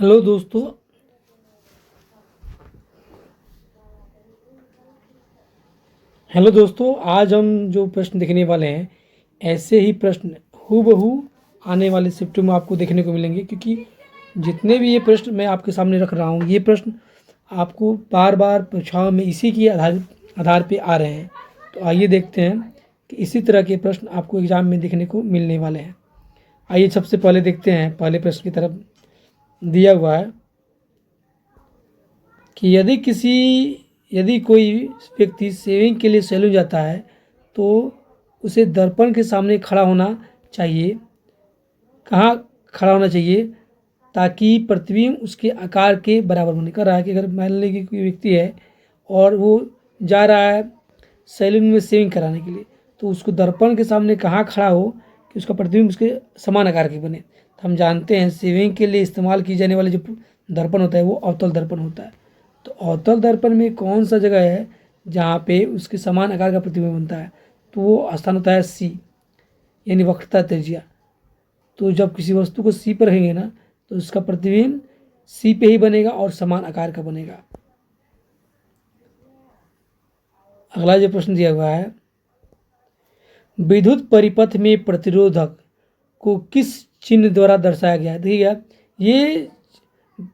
Hello दोस्तों। आज हम जो प्रश्न देखने वाले हैं, ऐसे ही प्रश्न हूबहू आने वाले शिफ्टों में आपको देखने को मिलेंगे, क्योंकि जितने भी ये प्रश्न मैं आपके सामने रख रहा हूँ, ये प्रश्न आपको बार बार परीक्षाओं में इसी के आधार पे आ रहे हैं। तो आइए देखते हैं कि इसी तरह के प्रश्न आपको एग्ज़ाम में देखने को मिलने वाले हैं। आइए सबसे पहले देखते हैं, पहले प्रश्न की तरफ दिया हुआ है कि यदि कोई व्यक्ति शेविंग के लिए सैलून जाता है तो उसे दर्पण के सामने खड़ा होना चाहिए। कहाँ खड़ा होना चाहिए ताकि प्रतिबिंब उसके आकार के बराबर बने। कर रहा है कि अगर मान लीजिए कि कोई व्यक्ति है और वो जा रहा है सैलून में शेविंग कराने के लिए, तो उसको दर्पण के सामने कहाँ खड़ा हो कि उसका प्रतिबिंब उसके समान आकार के बने। तो हम जानते हैं शेविंग के लिए इस्तेमाल की जाने वाले जो दर्पण होता है वो अवतल दर्पण होता है। तो अवतल दर्पण में कौन सा जगह है जहाँ पे उसके समान आकार का प्रतिबिंब बनता है, तो वो स्थान होता है सी, यानी वक्रता त्रिज्या। तो जब किसी वस्तु को सी पर रखेंगे ना, तो उसका प्रतिबिंब सी पे ही बनेगा और समान आकार का बनेगा। अगला जो प्रश्न दिया हुआ है, विद्युत परिपथ में प्रतिरोधक को किस चिन्ह द्वारा दर्शाया गया है। देखिएगा, ये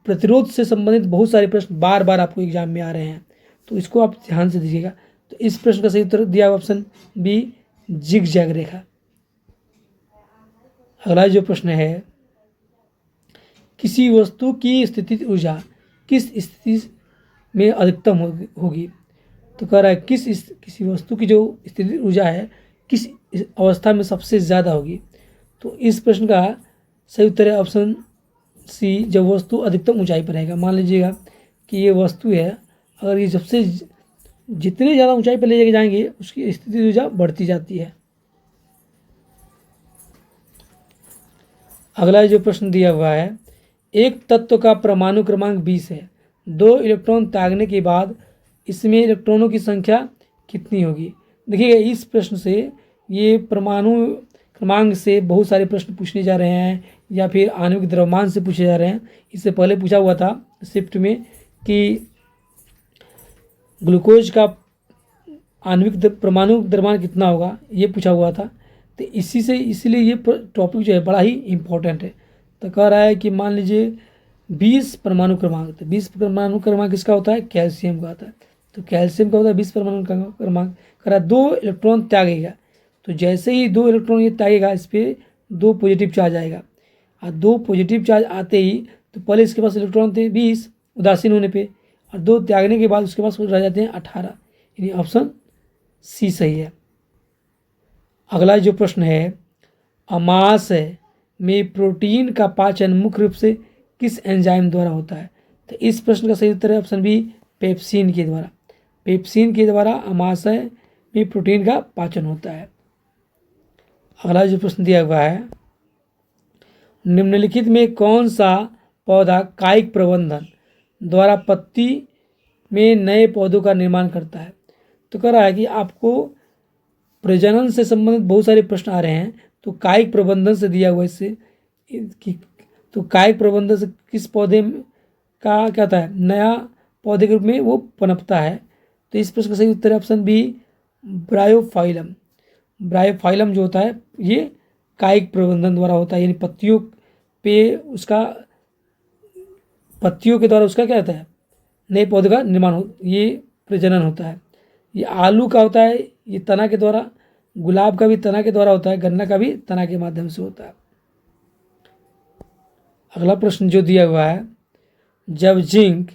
प्रतिरोध से संबंधित बहुत सारे प्रश्न बार बार आपको एग्जाम में आ रहे हैं, तो इसको आप ध्यान से दीजिएगा। तो इस प्रश्न का सही उत्तर दिया हुआ ऑप्शन बी, जिग जैग रेखा। अगला जो प्रश्न है, किसी वस्तु की स्थितिज ऊर्जा किस स्थिति में अधिकतम होगी। तो कह रहा है किसी वस्तु की जो स्थितिज ऊर्जा है किस अवस्था में सबसे ज़्यादा होगी। तो इस प्रश्न का सही उत्तर है ऑप्शन सी, जब वस्तु अधिकतम ऊंचाई पर रहेगा। मान लीजिएगा कि ये वस्तु है, अगर ये सबसे जितनी ज़्यादा ऊंचाई पर ले जाके जाएंगे उसकी स्थितिज ऊर्जा बढ़ती जाती है। अगला जो प्रश्न दिया हुआ है, एक तत्व का परमाणु क्रमांक 20 है, 2 इलेक्ट्रॉन त्यागने के बाद इसमें इलेक्ट्रॉनों की संख्या कितनी होगी। देखिएगा, इस प्रश्न से ये परमाणु क्रमांक से बहुत सारे प्रश्न पूछने जा रहे हैं, या फिर आणविक द्रव्यमान से पूछे जा रहे हैं। इससे पहले पूछा हुआ था शिफ्ट में कि ग्लूकोज का आणविक परमाणु द्रव्यमान कितना होगा, ये पूछा हुआ था। तो इसीलिए ये टॉपिक जो है बड़ा ही इम्पोर्टेंट है। तो कह रहा है कि मान लीजिए 20 परमाणु क्रमांक, तो 20 परमाणु क्रमांक किसका होता है, कैल्शियम का होता है। तो कैल्शियम का होता है 20 परमाणु क्रमांक। कह रहा है 2 इलेक्ट्रॉन त्यागेगा, तो जैसे ही 2 इलेक्ट्रॉन ये त्यागेगा, इस पर 2 पॉजिटिव चार्ज आएगा, और 2 पॉजिटिव चार्ज आते ही, तो पहले इसके पास इलेक्ट्रॉन थे 20 उदासीन होने पे, और 2 त्यागने के बाद उसके पास रह जाते हैं 18, यानी ऑप्शन सी सही है। अगला जो प्रश्न है, अमाशय में प्रोटीन का पाचन मुख्य रूप से किस एंजाइम द्वारा होता है। तो इस प्रश्न का सही उत्तर है ऑप्शन बी, पेप्सिन के द्वारा। पेप्सिन के द्वारा अमाशय में प्रोटीन का पाचन होता है। अगला जो प्रश्न दिया हुआ है, निम्नलिखित में कौन सा पौधा कायिक प्रबंधन द्वारा पत्ती में नए पौधों का निर्माण करता है। तो कह रहा है कि आपको प्रजनन से संबंधित बहुत सारे प्रश्न आ रहे हैं, तो कायिक प्रबंधन से दिया हुआ इससे कि, तो कायिक प्रबंधन से किस पौधे का क्या होता है, नया पौधे के रूप में वो पनपता है। तो इस प्रश्न का सही उत्तर है ऑप्शन बी, ब्रायोफाइलम। ब्रायोफाइलम जो होता है ये कायिक प्रबंधन द्वारा होता है, यानी पत्तियों के द्वारा उसका क्या होता है, नए पौधे का निर्माण ये प्रजनन होता है। ये आलू का होता है, ये तना के द्वारा, गुलाब का भी तना के द्वारा होता है, गन्ना का भी तना के माध्यम से होता है। अगला प्रश्न जो दिया हुआ है, जब जिंक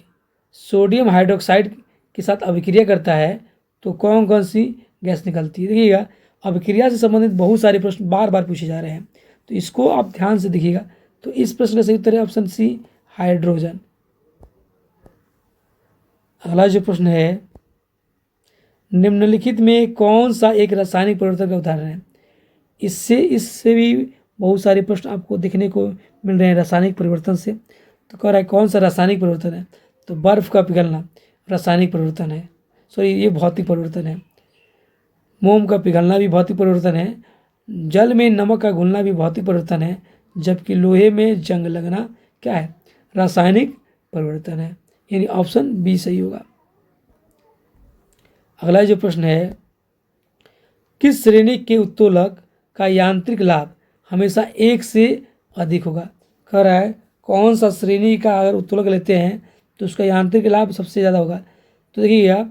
सोडियम हाइड्रोक्साइड के साथ अभिक्रिया करता है तो कौन कौन सी गैस निकलती है। देखिएगा, अभिक्रिया से संबंधित बहुत सारे प्रश्न बार बार पूछे जा रहे हैं, तो इसको आप ध्यान से देखिएगा। तो इस प्रश्न का सही उत्तर है ऑप्शन सी, हाइड्रोजन। अगला जो प्रश्न है, निम्नलिखित में कौन सा एक रासायनिक परिवर्तन का उदाहरण है। इससे भी बहुत सारे प्रश्न आपको देखने को मिल रहे हैं रासायनिक परिवर्तन से। तो कह रहा है कौन सा रासायनिक परिवर्तन है, तो बर्फ का पिघलना रासायनिक परिवर्तन है, सॉरी ये भौतिक परिवर्तन है। मोम का पिघलना भी भौतिक परिवर्तन है। जल में नमक का घुलना भी भौतिक परिवर्तन है, जबकि लोहे में जंग लगना क्या है, रासायनिक परिवर्तन है, यानी ऑप्शन बी सही होगा। अगला जो प्रश्न है, किस श्रेणी के उत्तोलक का यांत्रिक लाभ हमेशा 1 से अधिक होगा? कह रहा है कौन सा श्रेणी का अगर उत्तोलक लेते हैं तो उसका यांत्रिक लाभ सबसे ज़्यादा होगा। तो देखिएगा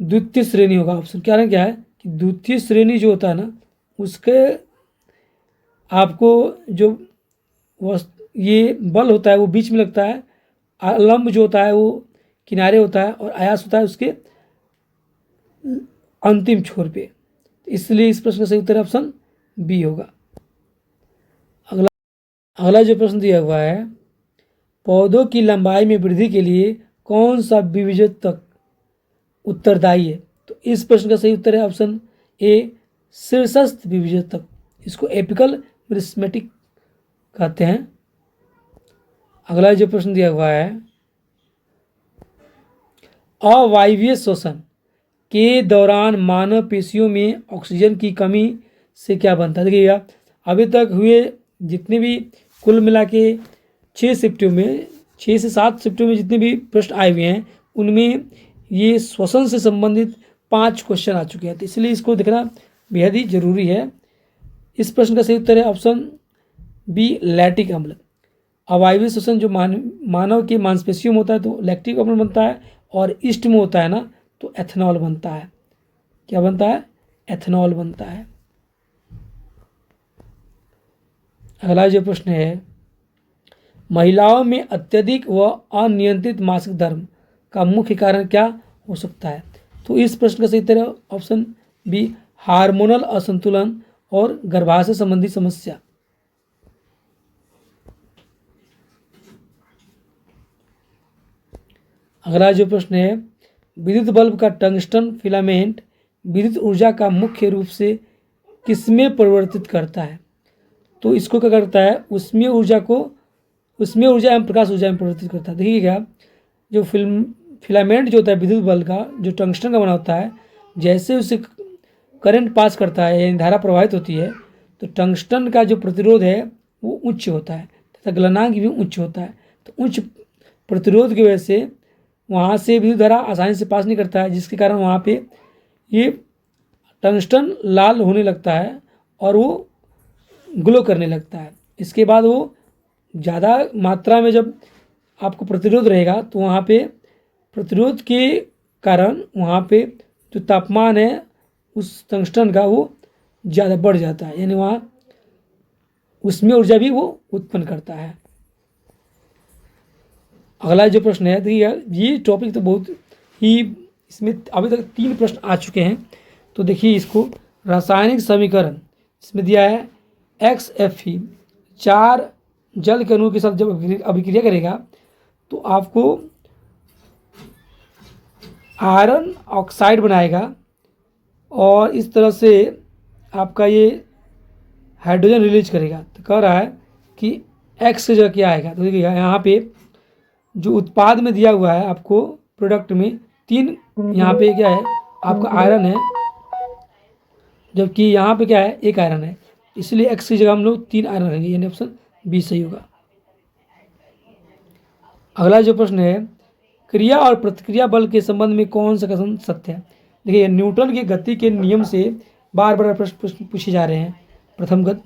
द्वितीय श्रेणी होगा ऑप्शन। क्या है कि द्वितीय श्रेणी जो होता है ना, उसके आपको जो ये बल होता है वो बीच में लगता है, लंब जो होता है वो किनारे होता है, और आयास होता है उसके अंतिम छोर पे। इसलिए इस प्रश्न का सही उत्तर ऑप्शन बी होगा। अगला जो प्रश्न दिया हुआ है, पौधों की लंबाई में वृद्धि के लिए कौन सा विभेदक उत्तरदायी है? तो इस प्रश्न का सही उत्तर है ऑप्शन ए, शीर्षस्थ विभेदक। इसको एपिकल मेरिस्टेमेटिक कहते हैं। अगला जो प्रश्न दिया हुआ है, अवायवीय श्वसन के दौरान मानव पेशियों में ऑक्सीजन की कमी से क्या बनता है? देखिएगा अभी तक हुए जितने भी कुल मिला के 6 शिफ्टों में, 6 से 7 शिफ्टों में जितने भी प्रश्न आए हुए हैं उनमें ये श्वसन से संबंधित 5 क्वेश्चन आ चुके हैं, तो इसलिए इसको देखना बेहद ही जरूरी है। इस प्रश्न का सही उत्तर है ऑप्शन बी, लैक्टिक अम्ल। अवायवीय श्वसन जो मानव के मांसपेशियों में होता है तो लैक्टिक अम्ल बनता है, और ईस्ट में होता है ना तो एथेनॉल बनता है। क्या बनता है? एथेनॉल बनता है। अगला जो प्रश्न है, महिलाओं में अत्यधिक व अनियंत्रित मासिक धर्म का मुख्य कारण क्या हो सकता है? तो इस प्रश्न का सही उत्तर है ऑप्शन बी, हार्मोनल असंतुलन और गर्भाशय संबंधी समस्या। अगला जो प्रश्न है, विद्युत बल्ब का टंगस्टन फिलामेंट विद्युत ऊर्जा का मुख्य रूप से किसमें परिवर्तित करता है? तो इसको क्या करता है, उसमें ऊर्जा एवं प्रकाश ऊर्जा में परिवर्तित करता है। देखिएगा जो फिलामेंट जो होता है विद्युत बल्ब का, जो टंगस्टन का बना होता है, जैसे उसे करंट पास करता है यानी धारा प्रवाहित होती है तो टंगस्टन का जो प्रतिरोध है वो उच्च होता है तथा गलनांक भी उच्च होता है। तो उच्च प्रतिरोध की वजह से वहाँ से विद्युत धारा आसानी से पास नहीं करता है, जिसके कारण वहाँ पे ये टंगस्टन लाल होने लगता है और वो ग्लो करने लगता है। इसके बाद वो ज़्यादा मात्रा में जब आपको प्रतिरोध रहेगा तो वहाँ पे प्रतिरोध के कारण वहाँ पे जो तापमान है उस टंगस्टन का वो ज़्यादा बढ़ जाता है, यानी वहाँ उसमें ऊर्जा भी वो उत्पन्न करता है। अगला जो प्रश्न है, देखिए ये टॉपिक तो बहुत ही, इसमें अभी तक 3 प्रश्न आ चुके हैं। तो देखिए इसको, रासायनिक समीकरण इसमें दिया है XFE 4 जल के अणुओं के साथ जब अभिक्रिया करेगा तो आपको आयरन ऑक्साइड बनाएगा, और इस तरह से आपका ये हाइड्रोजन रिलीज करेगा। तो कह रहा है कि X से जगह क्या आएगा? तो देखिए यहाँ पे जो उत्पाद में दिया हुआ है आपको प्रोडक्ट में 3, यहाँ पे क्या है आपका आयरन है, जबकि यहाँ पे क्या है 1 आयरन है, इसलिए X की जगह हम लोग 3 आयरन रहेंगे, यानी ऑप्शन बी सही होगा। अगला जो प्रश्न है, क्रिया और प्रतिक्रिया बल के संबंध में कौन सा कथन सत्य है? देखिए न्यूटन के गति के नियम से बार बार प्रश्न पूछे जा रहे हैं। प्रथम गति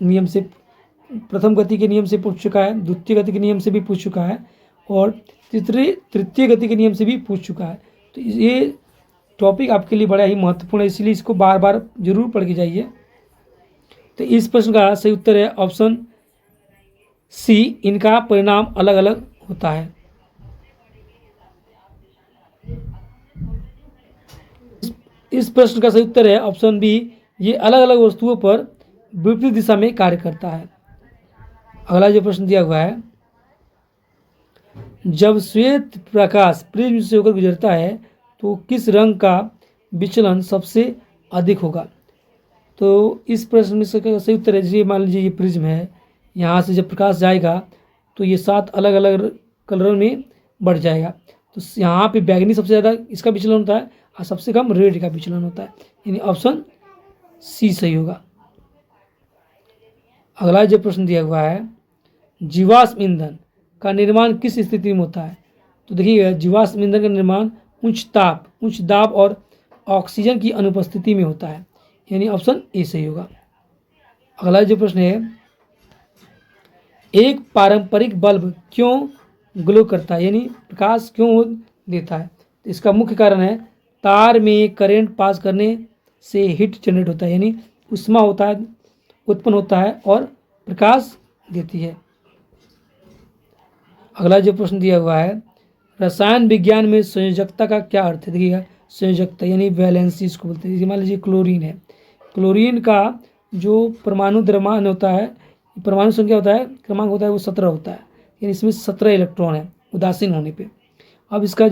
के नियम से पूछ चुका है, द्वितीय गति के नियम से भी पूछ चुका है, और तृतीय गति के नियम से भी पूछ चुका है। तो ये टॉपिक आपके लिए बड़ा ही महत्वपूर्ण है, इसलिए इसको बार बार जरूर पढ़ के जाइए। तो इस प्रश्न का सही उत्तर है ऑप्शन सी, इनका परिणाम अलग अलग होता है। इस प्रश्न का सही उत्तर है ऑप्शन बी, ये अलग अलग वस्तुओं पर विपरीत दिशा में कार्य करता है। अगला जो प्रश्न दिया हुआ है, जब श्वेत प्रकाश प्रिज्म से होकर गुजरता है तो किस रंग का विचलन सबसे अधिक होगा? तो इस प्रश्न में सही उत्तर है, जैसे मान लीजिए ये प्रिज्म है, यहाँ से जब प्रकाश जाएगा तो ये 7 अलग अलग कलरों में बढ़ जाएगा। तो यहाँ पे बैगनी सबसे ज़्यादा इसका विचलन होता है और सबसे कम रेड का विचलन होता है, यानी ऑप्शन सी सही होगा। अगला जो प्रश्न दिया हुआ है, जीवाश्म ईंधन का निर्माण किस स्थिति में होता है? तो देखिएगा जीवाश्म ईंधन का निर्माण उच्च दाब और ऑक्सीजन की अनुपस्थिति में होता है, यानी ऑप्शन ए सही होगा। अगला जो प्रश्न है, एक पारंपरिक बल्ब क्यों ग्लो करता है, यानी प्रकाश क्यों देता है? तो इसका मुख्य कारण है तार में करंट पास करने से हीट जनरेट होता है, यानी उष्मा होता है, उत्पन्न होता है और प्रकाश देती है। अगला जो प्रश्न दिया हुआ है, रसायन विज्ञान में संयोजकता का क्या अर्थ है? देखिएगा संयोजकता यानी वैलेंसी इसको बोलते हैं। जैसे मान लीजिए क्लोरीन है, क्लोरीन का जो परमाणु द्रव्यमान होता है, परमाणु संख्या होता है, क्रमांक होता है, वो 17 होता है, यानी इसमें 17 इलेक्ट्रॉन है उदासीन होने पे। अब इसका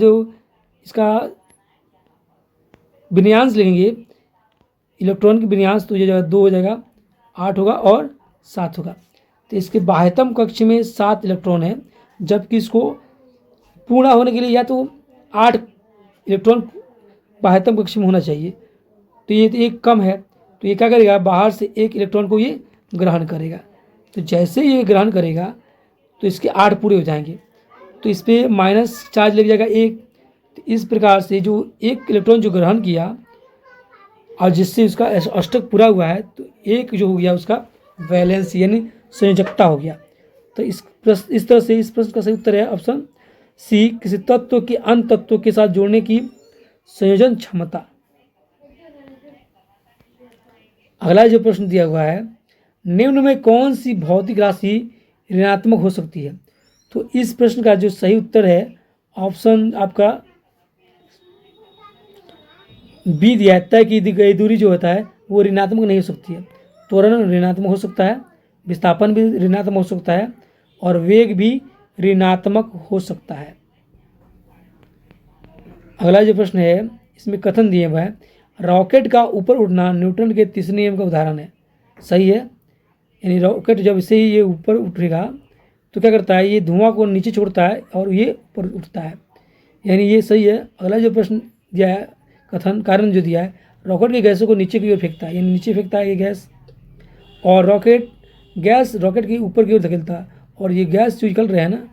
विन्यास लेंगे, इलेक्ट्रॉन की विन्यास, तो ये जगह 2 हो जाएगा, 8 होगा और 7 होगा। तो इसके बाह्यतम कक्ष में 7 इलेक्ट्रॉन है, जबकि इसको पूर्ण होने के लिए या तो 8 इलेक्ट्रॉन बाह्यतम कक्ष में होना चाहिए। तो ये तो एक कम है, तो ये क्या करेगा, बाहर से 1 इलेक्ट्रॉन को ये ग्रहण करेगा। तो जैसे ये ग्रहण करेगा तो इसके 8 पूरे हो जाएंगे, तो इस पर माइनस चार्ज लग जाएगा 1। तो इस प्रकार से जो 1 इलेक्ट्रॉन जो ग्रहण किया और जिससे उसका अष्टक पूरा हुआ है, तो 1 जो हो गया उसका वैलेंस यानी संयोजकता हो गया। तो इस तरह से इस प्रश्न का सही उत्तर है ऑप्शन सी, किसी तत्व के अन्य तत्वों के साथ जोड़ने की संयोजन क्षमता। अगला जो प्रश्न दिया हुआ है, निम्न में कौन सी भौतिक राशि ऋणात्मक हो सकती है? तो इस प्रश्न का जो सही उत्तर है ऑप्शन आपका बी दिया है, तय की गई दूरी जो होता है वो ऋणात्मक नहीं हो सकती है। त्वरण ऋणात्मक हो सकता है, विस्थापन भी ऋणात्मक हो सकता है और वेग भी ऋणात्मक हो सकता है। अगला जो प्रश्न है, इसमें कथन दिए हुआ है, रॉकेट का ऊपर उठना न्यूटन के तीसरे नियम का उदाहरण है। सही है, यानी रॉकेट जब इसे ही ये ऊपर उठेगा तो क्या करता है, ये धुआं को नीचे छोड़ता है और ये ऊपर उठता है, यानी ये सही है। अगला जो प्रश्न दिया है, कथन कारण जो दिया है, रॉकेट की गैसों को नीचे की ओर फेंकता है, यानी नीचे फेंकता है ये गैस, और गैस रॉकेट के ऊपर की ओर धकेलता है, और ये गैस जो निकल रहा है ना,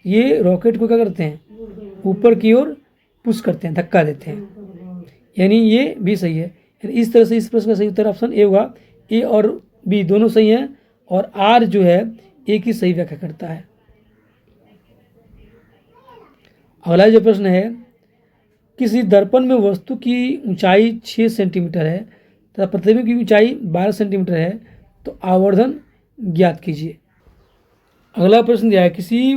ये रॉकेट को क्या करते हैं, ऊपर की ओर पुश करते हैं, धक्का देते हैं, यानी ये भी सही है। इस तरह से इस प्रश्न का सही उत्तर ऑप्शन ए होगा। ए और बी दोनों सही हैं और आर जो है ए की सही व्याख्या करता है। अगला जो प्रश्न है, किसी दर्पण में वस्तु की ऊंचाई 6 सेंटीमीटर है तथा प्रतिबिंब की ऊंचाई 12 सेंटीमीटर है, तो आवर्धन ज्ञात कीजिए। अगला प्रश्न दिया है, किसी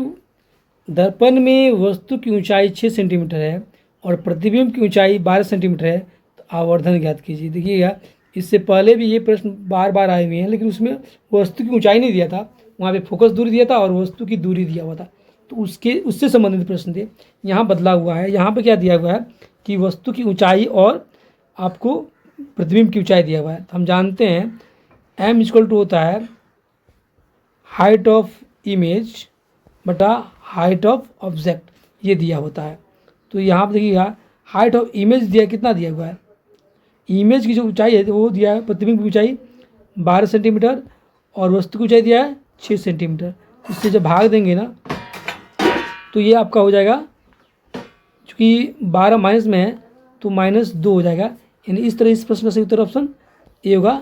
दर्पण में वस्तु की ऊंचाई 6 सेंटीमीटर है और प्रतिबिंब की ऊंचाई 12 सेंटीमीटर है, तो आवर्धन ज्ञात कीजिए। देखिएगा इससे पहले भी ये प्रश्न बार बार आए हुए हैं, लेकिन उसमें वस्तु की ऊंचाई नहीं दिया था, वहाँ पे फोकस दूरी दिया था और वस्तु की दूरी दिया हुआ था, तो उससे संबंधित प्रश्न थे। यहाँ बदला हुआ है, यहाँ पे क्या दिया हुआ है कि वस्तु की ऊंचाई और आपको प्रतिबिंब की ऊंचाई दिया हुआ है। हम जानते हैं m इक्वल टू होता है हाइट ऑफ इमेज बटा हाइट ऑफ ऑब्जेक्ट, ये दिया होता है। तो यहाँ पर देखिएगा हाइट ऑफ इमेज दिया, कितना दिया हुआ है, इमेज की जो ऊंचाई है वो दिया है, प्रतिबिंब की ऊंचाई 12 सेंटीमीटर और वस्तु की ऊंचाई दिया है 6 सेंटीमीटर। इससे जब भाग देंगे ना तो ये आपका हो जाएगा, चूँकि 12 माइनस में है तो -2 हो जाएगा, यानी इस तरह इस प्रश्न का सही उत्तर ऑप्शन ए होगा।